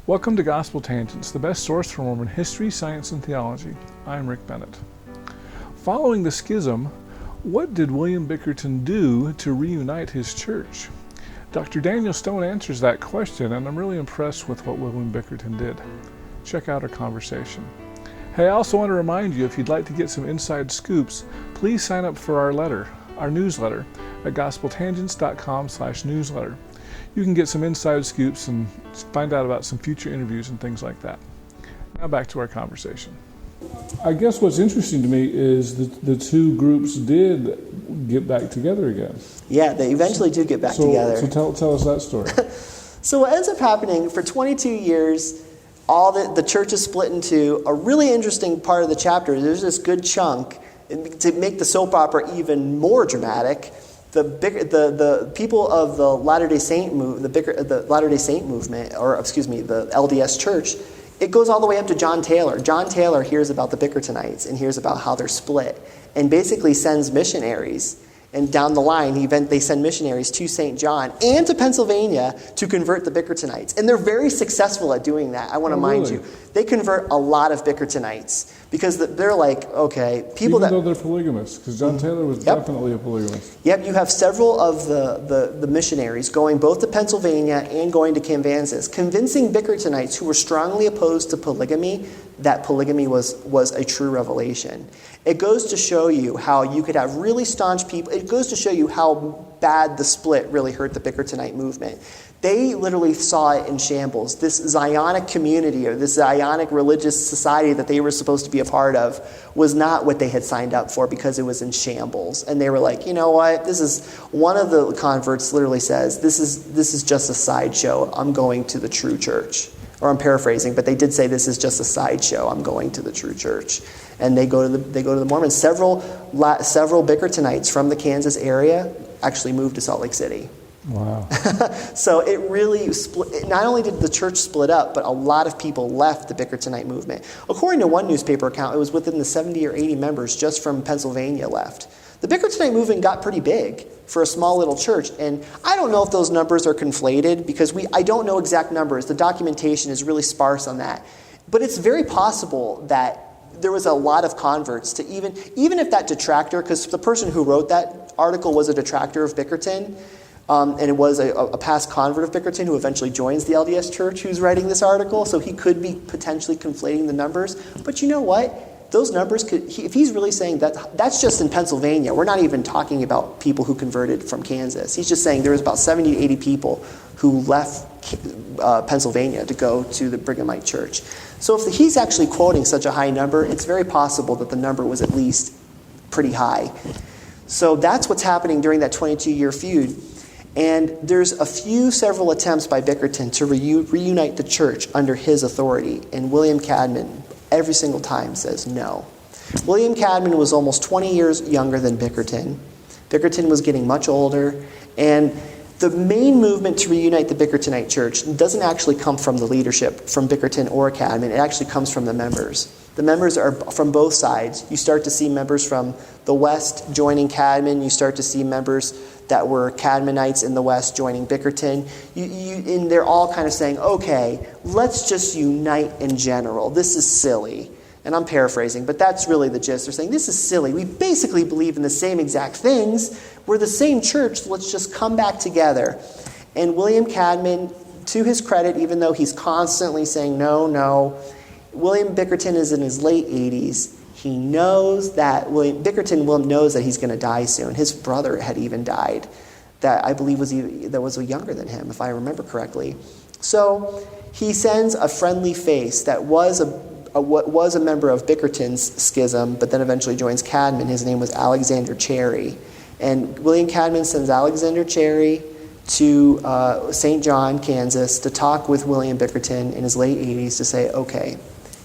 Welcome to Gospel Tangents, the best source for Mormon history, science, and theology. I'm Rick Bennett. Following the schism, what did William Bickerton do to reunite his church? Dr. Daniel Stone answers that question, and I'm really impressed with what William Bickerton did. Check out our conversation. Hey, I also want to remind you, if you'd like to get some inside scoops, please sign up for our newsletter at gospeltangents.com/newsletter. You can get some inside scoops and find out about some future interviews and things like that. Now back to our conversation. I guess what's interesting to me is that the two groups did get back together again. Yeah, they eventually do get back together. So tell us that story. So what ends up happening, for 22 years, all the church is split into a really interesting part of the chapter. There's this good chunk, to make the soap opera even more dramatic. The people of the Latter-day Saint movement, the LDS Church, it goes all the way up to John Taylor. John Taylor hears about the Bickertonites and hears about how they're split, and basically sends missionaries. And down the line, they send missionaries to St. John and to Pennsylvania to convert the Bickertonites. And they're very successful at doing that. I want to mind you. They convert a lot of Bickertonites because they're like, okay, even though they're polygamists, because John Taylor was definitely a polygamist. Yep, you have several of the missionaries going both to Pennsylvania and going to Kansas, convincing Bickertonites who were strongly opposed to polygamy that polygamy was a true revelation. It goes to show you how you could have really staunch people. It goes to show you how bad the split really hurt the Bickertonite movement. They literally saw it in shambles. This Zionic community, or this Zionic religious society that they were supposed to be a part of, was not what they had signed up for because it was in shambles. And they were like, you know what? One of the converts literally says, this is just a sideshow. I'm going to the true church. Or I'm paraphrasing, but they did say this is just a sideshow. I'm going to the true church. And they go to the Mormons. Several Bickertonites from the Kansas area actually moved to Salt Lake City. Wow. So it really split. Not only did the church split up, but a lot of people left the Bickertonite movement. According to one newspaper account, it was within the 70 or 80 members just from Pennsylvania left. The Bickertonite movement got pretty big for a small little church, and I don't know if those numbers are conflated because I don't know exact numbers. The documentation is really sparse on that. But it's very possible that there was a lot of converts to even if that detractor, because the person who wrote that article was a detractor of Bickerton, and it was a past convert of Bickerton who eventually joins the LDS Church who's writing this article, so he could be potentially conflating the numbers. But you know what? Those numbers if he's really saying that's just in Pennsylvania. We're not even talking about people who converted from Kansas. He's just saying there was about 70 to 80 people who left Pennsylvania to go to the Brighamite Church. So if he's actually quoting such a high number, it's very possible that the number was at least pretty high. So that's what's happening during that 22-year feud. And there's several attempts by Bickerton to reunite the church under his authority. And William Cadman, every single time, says no. William Cadman was almost 20 years younger than Bickerton. Bickerton was getting much older. And the main movement to reunite the Bickertonite church doesn't actually come from the leadership, from Bickerton or Cadman. It actually comes from the members. The members are from both sides. You start to see members from the West joining Cadman. You start to see members that were Cadmanites in the West joining Bickerton. And they're all kind of saying, okay, let's just unite in general. This is silly. And I'm paraphrasing, but that's really the gist. They're saying, this is silly. We basically believe in the same exact things. We're the same church. Let's just come back together. And William Cadman, to his credit, even though he's constantly saying no, William Bickerton is in his late 80s. He knows that Bickerton knows that he's going to die soon. His brother had even died, that I believe was younger than him, if I remember correctly. So he sends a friendly face that was a member of Bickerton's schism, but then eventually joins Cadman. His name was Alexander Cherry, and William Cadman sends Alexander Cherry to St. John, Kansas, to talk with William Bickerton in his late 80s to say, okay,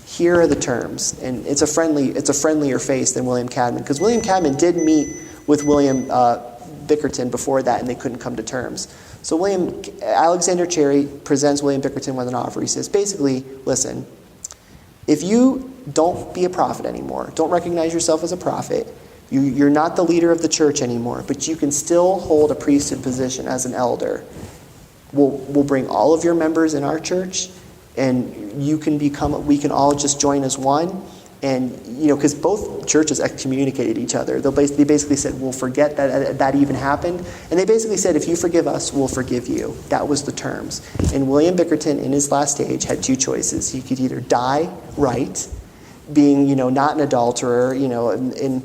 here are the terms. And it's a friendlier face than William Cadman, because William Cadman did meet with William Bickerton before that, and they couldn't come to terms. So Alexander Cherry presents William Bickerton with an offer. He says, basically, listen, if you don't be a prophet anymore, don't recognize yourself as a prophet, you're not the leader of the church anymore, but you can still hold a priesthood position as an elder. We'll bring all of your members in our church, and we can all just join as one. And, because both churches excommunicated each other. They basically said, we'll forget that even happened. And they basically said, if you forgive us, we'll forgive you. That was the terms. And William Bickerton, in his last stage, had two choices. He could either die right, being, not an adulterer, and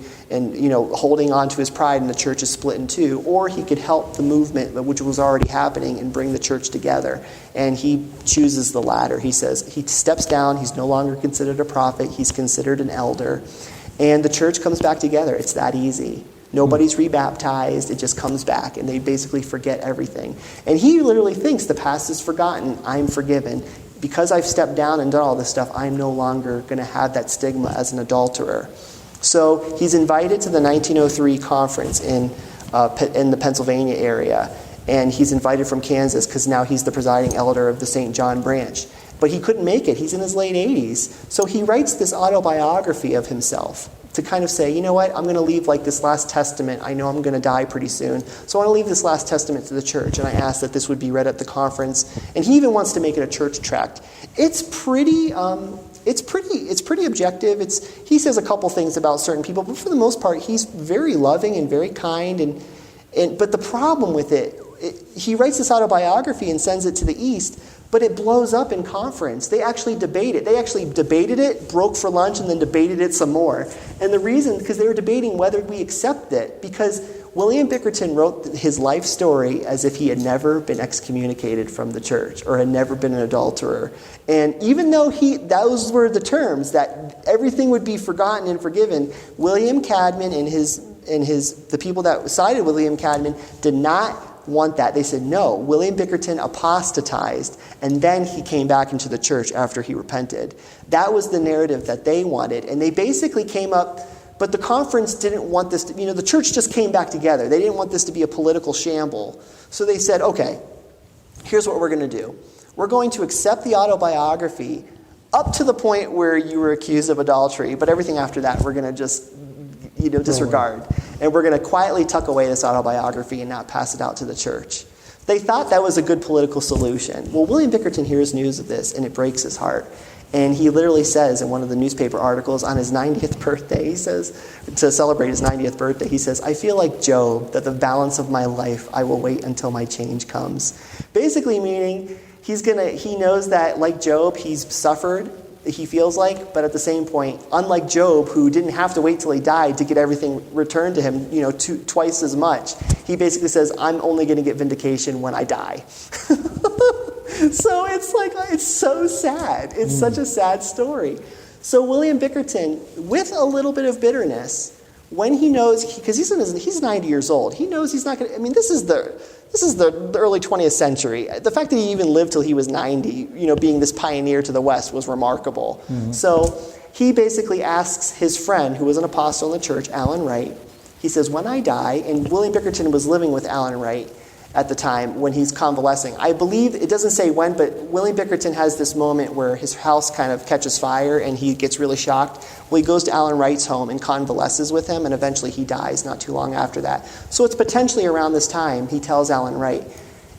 holding on to his pride and the church is split in two, or he could help the movement, which was already happening, and bring the church together. And he chooses the latter. He says he steps down. He's no longer considered a prophet. He's considered an elder. And the church comes back together. It's that easy. Nobody's rebaptized. It just comes back, and they basically forget everything. And he literally thinks the past is forgotten. I'm forgiven. Because I've stepped down and done all this stuff, I'm no longer going to have that stigma as an adulterer. So he's invited to the 1903 conference in the Pennsylvania area, and he's invited from Kansas because now he's the presiding elder of the St. John branch. But he couldn't make it. He's in his late 80s. So he writes this autobiography of himself to kind of say, you know what, I'm going to leave like this last testament. I know I'm going to die pretty soon. So I want to leave this last testament to the church. And I asked that this would be read at the conference. And he even wants to make it a church tract. It's pretty objective. He says a couple things about certain people, but for the most part, he's very loving and very kind. But the problem with it, he writes this autobiography and sends it to the East, but it blows up in conference. They actually debate it. They actually debated it, broke for lunch, and then debated it some more. And the reason, because they were debating whether we accept it, because William Bickerton wrote his life story as if he had never been excommunicated from the church or had never been an adulterer. And even though those were the terms, that everything would be forgotten and forgiven, William Cadman and the people that sided with William Cadman did not want that. They said, no, William Bickerton apostatized, and then he came back into the church after he repented. That was the narrative that they wanted. And they basically came up, but the conference didn't want this to, the church just came back together. They didn't want this to be a political shamble. So they said, okay, here's what we're going to do. We're going to accept the autobiography up to the point where you were accused of adultery, but everything after that we're going to just disregard. And we're going to quietly tuck away this autobiography and not pass it out to the church. They thought that was a good political solution. Well, William Bickerton hears news of this, and it breaks his heart. And he literally says in one of the newspaper articles on his 90th birthday, he says, to celebrate his 90th birthday, he says, I feel like Job, that the balance of my life, I will wait until my change comes. Basically meaning he knows that, like Job, he's suffered, he feels like, but at the same point, unlike Job, who didn't have to wait till he died to get everything returned to him, twice as much, he basically says, I'm only going to get vindication when I die. So it's so sad. It's such a sad story. So William Bickerton, with a little bit of bitterness, when he knows, because he's 90 years old, he knows he's not going to, this is the early 20th century. The fact that he even lived till he was 90, being this pioneer to the West was remarkable. Mm-hmm. So he basically asks his friend, who was an apostle in the church, Alan Wright, he says, when I die, and William Bickerton was living with Alan Wright at the time when he's convalescing. I believe, it doesn't say when, but William Bickerton has this moment where his house kind of catches fire and he gets really shocked. Well, he goes to Alan Wright's home and convalesces with him, and eventually he dies not too long after that. So it's potentially around this time he tells Alan Wright,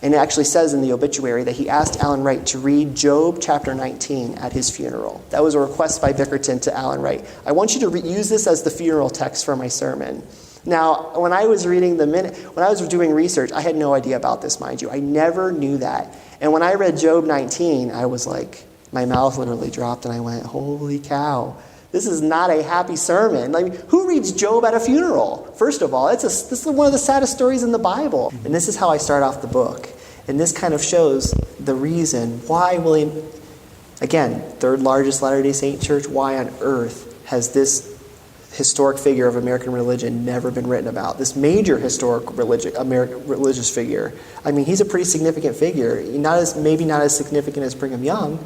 and it actually says in the obituary that he asked Alan Wright to read Job chapter 19 at his funeral. That was a request by Bickerton to Alan Wright. I want you to use this as the funeral text for my sermon. Now, when I was doing research, I had no idea about this, mind you. I never knew that. And when I read Job 19, I was like, my mouth literally dropped and I went, holy cow, this is not a happy sermon. Who reads Job at a funeral? First of all, this is one of the saddest stories in the Bible. And this is how I start off the book. And this kind of shows the reason why William, again, third largest Latter-day Saint church, why on earth has this historic figure of American religion never been written about? This major historic American religious figure. He's a pretty significant figure. Maybe not as significant as Brigham Young,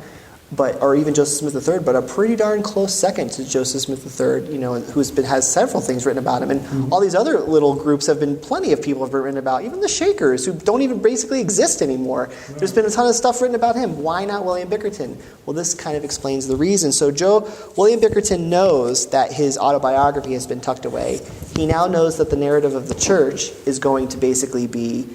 or even Joseph Smith III, but a pretty darn close second to Joseph Smith III, has several things written about him. And all these other little groups plenty of people have been written about, even the Shakers, who don't even basically exist anymore. There's been a ton of stuff written about him. Why not William Bickerton? Well, this kind of explains the reason. So William Bickerton knows that his autobiography has been tucked away. He now knows that the narrative of the church is going to basically be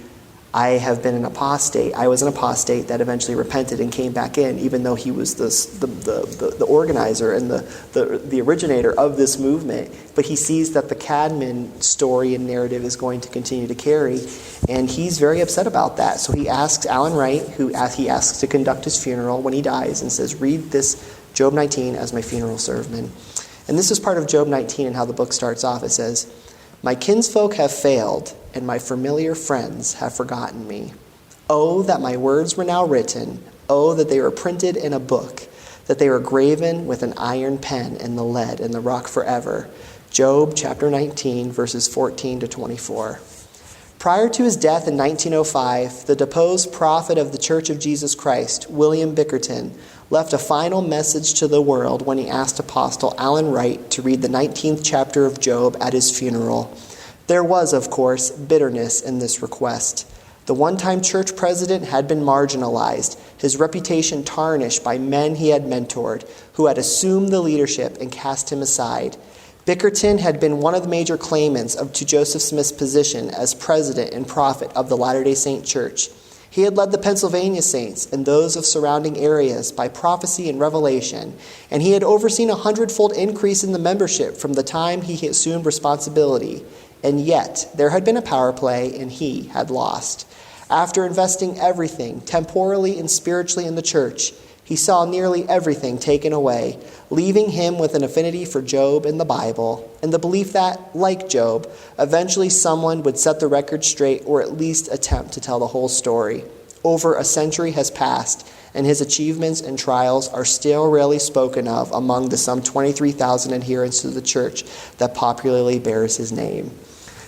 I have been an apostate. I was an apostate that eventually repented and came back in, even though he was the organizer and the originator of this movement. But he sees that the Cadman story and narrative is going to continue to carry, and he's very upset about that. So he asks Alan Wright, who he asks to conduct his funeral when he dies, and says, read this Job 19 as my funeral sermon. And this is part of Job 19 and how the book starts off. It says, my kinsfolk have failed, and my familiar friends have forgotten me. Oh, that my words were now written. Oh, that they were printed in a book, that they were graven with an iron pen in the lead and the rock forever. Job chapter 19, verses 14 to 24. Prior to his death in 1905, the deposed prophet of the Church of Jesus Christ, William Bickerton, left a final message to the world when he asked Apostle Alan Wright to read the 19th chapter of Job at his funeral. There was, of course, bitterness in this request. The one-time church president had been marginalized, his reputation tarnished by men he had mentored, who had assumed the leadership and cast him aside. Bickerton had been one of the major claimants to Joseph Smith's position as president and prophet of the Latter-day Saint Church. He had led the Pennsylvania saints and those of surrounding areas by prophecy and revelation, and he had overseen a 100-fold increase in the membership from the time he assumed responsibility. And yet, there had been a power play, and he had lost. After investing everything, temporally and spiritually, in the church, he saw nearly everything taken away, leaving him with an affinity for Job and the Bible, and the belief that, like Job, eventually someone would set the record straight or at least attempt to tell the whole story. Over a century has passed, and his achievements and trials are still rarely spoken of among the some 23,000 adherents to the church that popularly bears his name.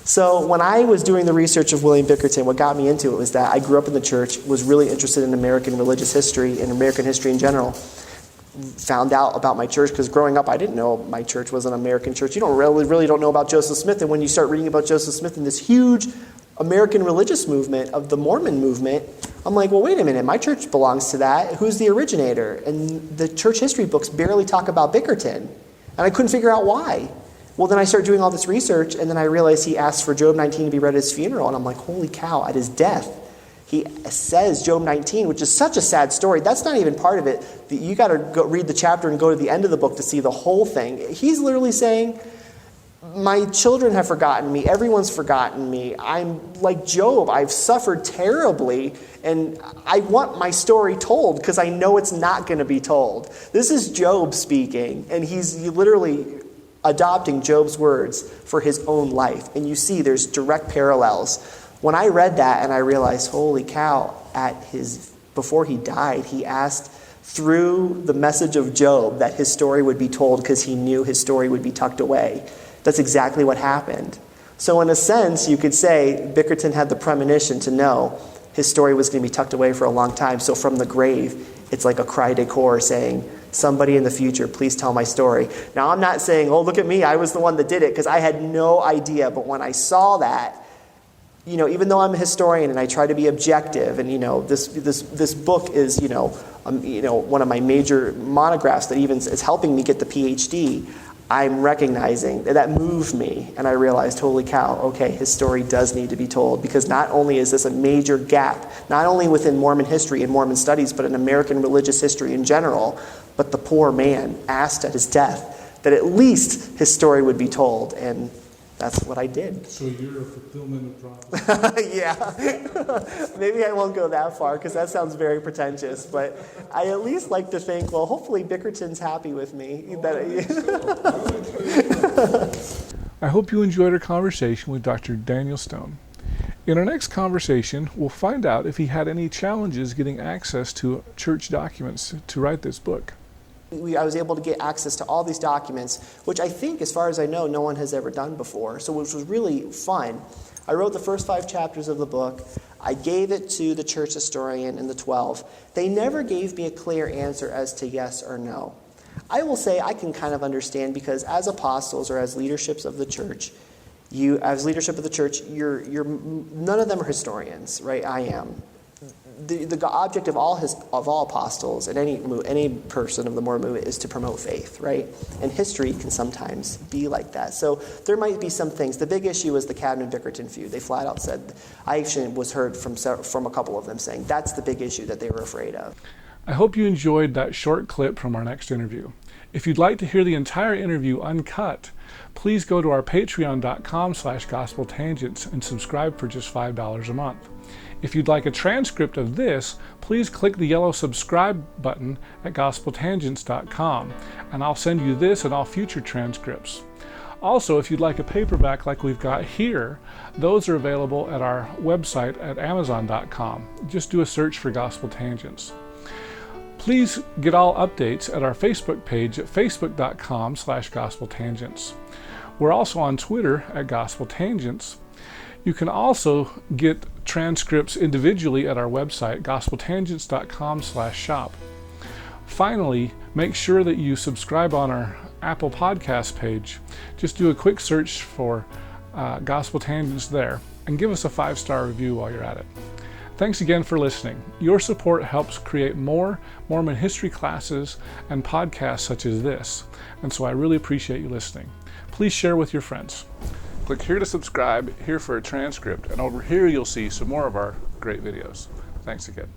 So when I was doing the research of William Bickerton, what got me into it was that I grew up in the church, was really interested in American religious history and American history in general. Found out about my church because growing up I didn't know my church was an American church. You don't really don't know about Joseph Smith, and when you start reading about Joseph Smith and this huge American religious movement of the Mormon movement, I'm like, well, wait a minute, my church belongs to that. Who's the originator? And the church history books barely talk about Bickerton, and I couldn't figure out why. Well, then I started doing all this research, and then I realized he asked for Job 19 to be read at his funeral, and I'm like, holy cow, at his death, he says Job 19, which is such a sad story. That's not even part of it. You got to go read the chapter and go to the end of the book to see the whole thing. He's literally saying, my children have forgotten me. Everyone's forgotten me. I'm like Job. I've suffered terribly, and I want my story told because I know it's not going to be told. This is Job speaking, and he's literally adopting Job's words for his own life. And you see there's direct parallels. When I read that and I realized, holy cow, before he died, he asked through the message of Job that his story would be told because he knew his story would be tucked away. That's exactly what happened. So in a sense, you could say Bickerton had the premonition to know his story was going to be tucked away for a long time. So from the grave, it's like a cry de coeur saying, somebody in the future, please tell my story. Now, I'm not saying, oh, look at me, I was the one that did it, because I had no idea. But when I saw that, even though I'm a historian and I try to be objective, and this book is one of my major monographs that even is helping me get the PhD, I'm recognizing that moved me, and I realized, holy cow, okay, his story does need to be told, because not only is this a major gap, not only within Mormon history and Mormon studies, but in American religious history in general, but the poor man asked at his death that at least his story would be told, and that's what I did. So you're a fulfillment of prophecy. Yeah. Maybe I won't go that far because that sounds very pretentious, but I at least like to think, well, hopefully Bickerton's happy with me. I hope you enjoyed our conversation with Dr. Daniel Stone. In our next conversation, we'll find out if he had any challenges getting access to church documents to write this book. I was able to get access to all these documents, which I think, as far as I know, no one has ever done before, so which was really fun. I wrote the first 5 chapters of the book. I gave it to the church historian and the 12. They never gave me a clear answer as to yes or no. I will say I can kind of understand, because as apostles or as leaderships of the church, you're none of them are historians, right? I am. the object of all apostles and any person of the Mormon movement is to promote faith, right? And history can sometimes be like that. So there might be some things. The big issue was the Cadman-Bickerton feud. They flat out said, I actually was heard from a couple of them saying that's the big issue that they were afraid of. I hope you enjoyed that short clip from our next interview. If you'd like to hear the entire interview uncut, please go to our patreon.com/gospeltangents and subscribe for just $5 a month. If you'd like a transcript of this, please click the yellow subscribe button at gospeltangents.com, and I'll send you this and all future transcripts. Also, if you'd like a paperback like we've got here, those are available at our website at amazon.com. Just do a search for Gospel Tangents. Please get all updates at our Facebook page at facebook.com/gospeltangents. We're also on Twitter at Gospel Tangents. You can also get transcripts individually at our website, gospeltangents.com/shop. Finally, make sure that you subscribe on our Apple Podcast page. Just do a quick search for Gospel Tangents there and give us a 5-star review while you're at it. Thanks again for listening. Your support helps create more Mormon history classes and podcasts such as this, and so I really appreciate you listening. Please share with your friends. Click here to subscribe, here for a transcript, and over here you'll see some more of our great videos. Thanks again.